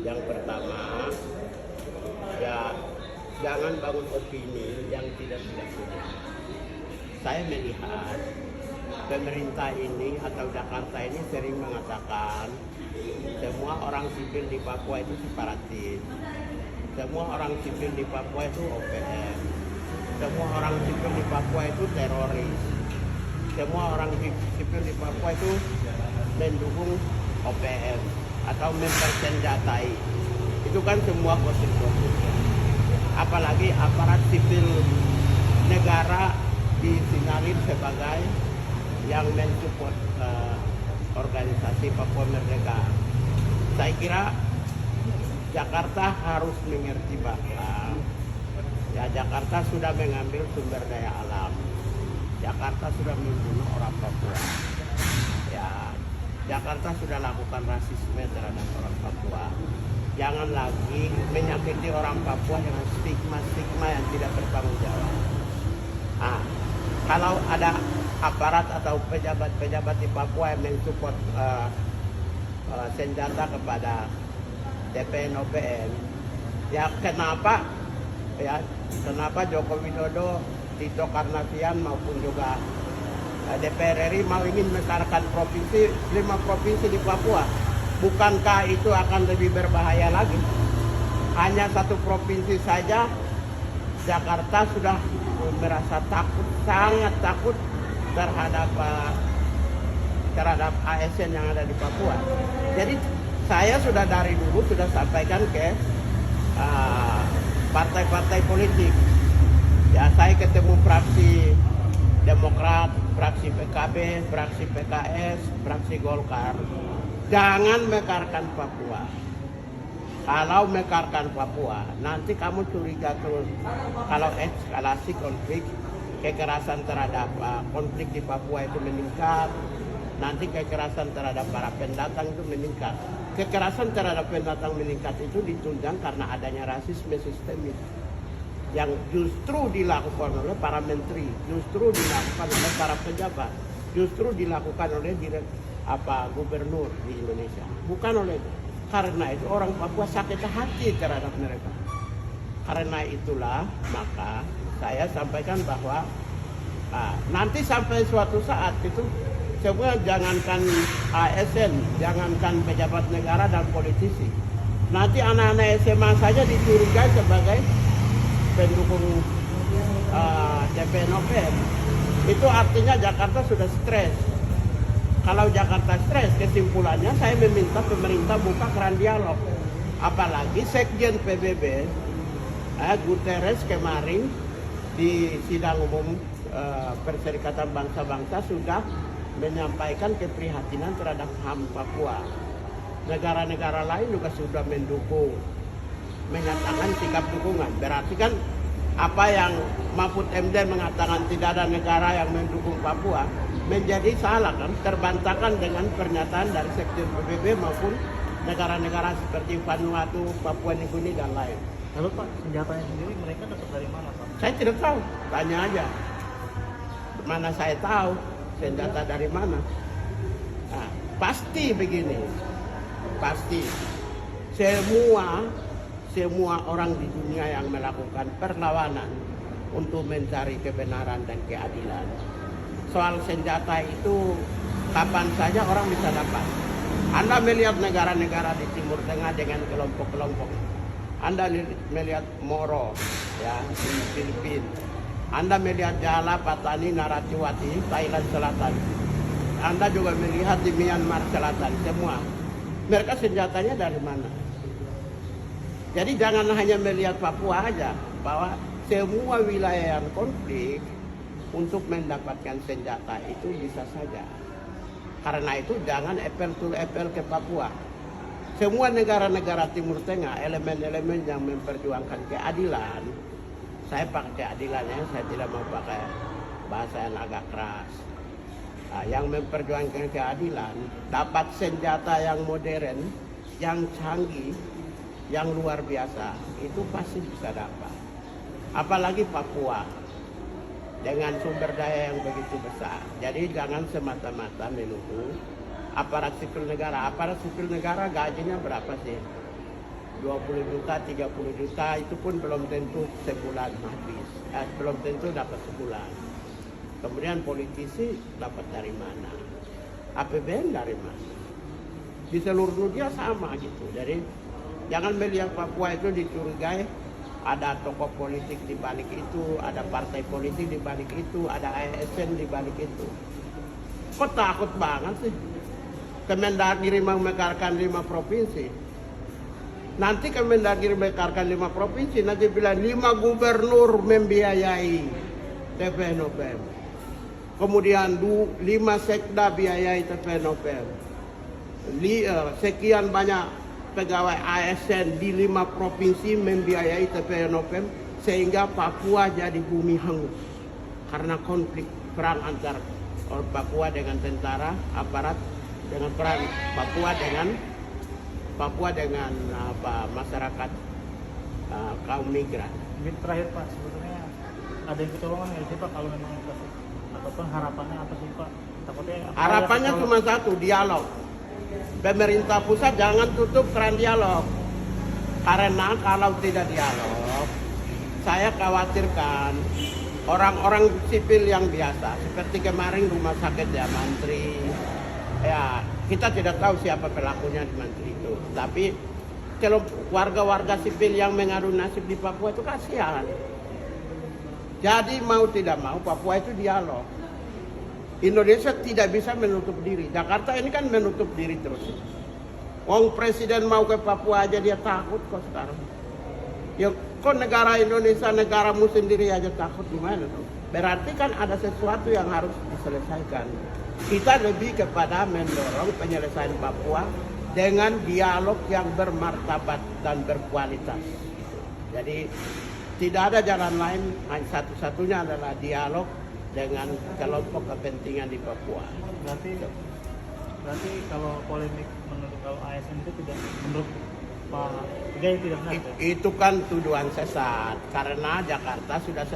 Yang pertama, ya jangan bangun opini yang tidak punya. Saya melihat pemerintah ini atau Jakarta ini sering mengatakan semua orang sipil di Papua itu separatis, semua orang sipil di Papua itu OPM, semua orang sipil di Papua itu teroris, semua orang sipil di Papua itu mendukung OPM atau mempersenjatai. Itu kan semua gosip-gosip. Apalagi aparat sipil negara disinyalir sebagai yang mensupport organisasi Papua Merdeka. Saya kira Jakarta harus mengerti bahwa ya Jakarta sudah mengambil sumber daya alam. Jakarta sudah membunuh orang Papua. Ya, Jakarta sudah lakukan rasisme terhadap orang Papua. Jangan lagi menyakiti orang Papua dengan stigma-stigma yang tidak bertanggung jawab. Nah, kalau ada aparat atau pejabat-pejabat di Papua yang mensupport senjata kepada TPN OPM, ya kenapa Joko Widodo, Tito Karnavian maupun juga DPR RI mau ingin mekarkan 5 provinsi di Papua? Bukankah itu akan lebih berbahaya lagi? Hanya satu provinsi saja Jakarta sudah merasa takut, sangat takut terhadap ASN yang ada di Papua. Jadi saya sudah dari dulu sudah sampaikan ke partai-partai politik. Ya, saya ketemu fraksi Demokrat, fraksi PKB, fraksi PKS, fraksi Golkar. Jangan mekarkan Papua. Kalau mekarkan Papua, nanti kamu curiga terus. Kalau eskalasi konflik, kekerasan terhadap konflik di Papua itu meningkat, nanti kekerasan terhadap para pendatang itu meningkat. Kekerasan terhadap pendatang meningkat itu ditunjang karena adanya rasisme sistemik yang justru dilakukan oleh para menteri, justru dilakukan oleh para pejabat, justru dilakukan oleh gubernur di Indonesia. Bukan oleh itu. Karena itu orang Papua sakit hati terhadap mereka. Karena itulah maka saya sampaikan bahwa nanti sampai suatu saat itu semua jangankan ASN, jangankan pejabat negara dan politisi. Nanti anak-anak SMA saja dicurigai sebagai pendukung TPN OPM. Itu artinya Jakarta sudah stres. Kalau Jakarta stres, kesimpulannya saya meminta pemerintah buka keran dialog. Apalagi Sekjen PBB Guterres kemarin di sidang umum Perserikatan Bangsa-Bangsa sudah menyampaikan keprihatinan terhadap HAM Papua. Negara-negara lain juga sudah mendukung, menyatakan sikap dukungan. Berarti kan apa yang Mahfud MD mengatakan tidak ada negara yang mendukung Papua menjadi salah kan, terbantahkan dengan pernyataan dari Sekjen PBB maupun negara-negara seperti Vanuatu, Papua Nugini dan lain. Lalu Pak, senjatanya sendiri mereka dapat dari mana Pak? Saya tidak tahu, tanya aja. Mana saya tahu senjata dari mana? Nah, pasti begini, pasti semua orang di dunia yang melakukan perlawanan untuk mencari kebenaran dan keadilan. Soal senjata itu kapan saja orang bisa dapat. Anda melihat negara-negara di Timur Tengah dengan kelompok-kelompok. Anda melihat Moro ya di Filipina. Anda melihat Jala, Patani, Naratiwati, Thailand Selatan. Anda juga melihat di Myanmar Selatan semua. Mereka senjatanya dari mana? Jadi jangan hanya melihat Papua aja, bahwa semua wilayah yang konflik untuk mendapatkan senjata itu bisa saja. Karena itu jangan apple to apple ke Papua. Semua negara-negara Timur Tengah, elemen-elemen yang memperjuangkan keadilan, saya pakai keadilannya, saya tidak mau pakai bahasa yang agak keras. Yang memperjuangkan keadilan, dapat senjata yang modern, yang canggih, yang luar biasa, itu pasti bisa dapat. Apalagi Papua dengan sumber daya yang begitu besar. Jadi jangan semata-mata menuduh aparat sipil negara. Aparat sipil negara gajinya berapa sih? 20 juta, 30 juta, itu pun belum tentu sebulan habis. Belum tentu dapat sebulan. Kemudian politisi dapat dari mana? APBN dari mana? Di seluruh dunia sama gitu. Jadi jangan melihat Papua itu dicurigai ada tokoh politik di balik itu, ada partai politik di balik itu, ada ASN di balik itu. Kok takut banget sih? Kemendagri memekarkan 5 provinsi. Nanti Kemendagri memekarkan 5 provinsi, nanti bilang 5 gubernur membiayai TPNOPM. Kemudian 5 sekda biayai TPNOPM. Sekian banyak pegawai ASN di 5 provinsi membiayai TPNOPM sehingga Papua jadi bumi hangus karena konflik perang antar Papua dengan tentara, aparat dengan perang Papua dengan masyarakat kaum migran. Mungkin terakhir Pak, sebetulnya ada yang kecolongan nggak sih Pak kalau memang inflasi? Ataupun harapannya apa sih Pak? Takutnya Harapannya cuma satu, dialog. Pemerintah pusat jangan tutup keran dialog. Karena kalau tidak dialog, saya khawatirkan orang-orang sipil yang biasa, seperti kemarin rumah sakit ya Mantri, ya kita tidak tahu siapa pelakunya di Mantri itu. Tapi kalau warga-warga sipil yang mengadu nasib di Papua itu kasihan. Jadi mau tidak mau Papua itu dialog. Indonesia tidak bisa menutup diri. Jakarta ini kan menutup diri terus. Wong presiden mau ke Papua aja dia takut kok sekarang. Ya kok negara Indonesia, negaramu sendiri aja takut gimana tuh? Berarti kan ada sesuatu yang harus diselesaikan. Kita lebih kepada mendorong penyelesaian Papua dengan dialog yang bermartabat dan berkualitas. Jadi tidak ada jalan lain, satu-satunya adalah dialog dengan kelompok kepentingan di Papua. Berarti kalau polemik menurut kalau ASN itu tidak, menurut Pak Gay tidak benar ya? Itu kan tuduhan sesat karena Jakarta sudah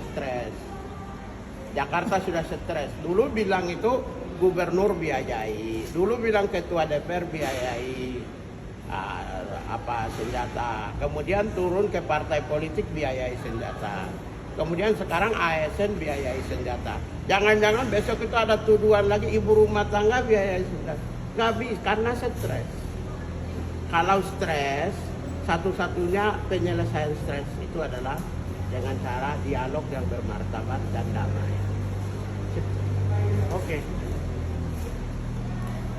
stres. Dulu bilang itu gubernur biayai, dulu bilang ketua DPR biayai senjata, kemudian turun ke partai politik biayai senjata, kemudian sekarang ASN biayai senjata. Jangan-jangan besok itu ada tuduhan lagi ibu rumah tangga biayai senjata. Nggak bisa karena stres. Kalau stres, satu-satunya penyelesaian stres itu adalah dengan cara dialog yang bermartabat dan damai. Oke.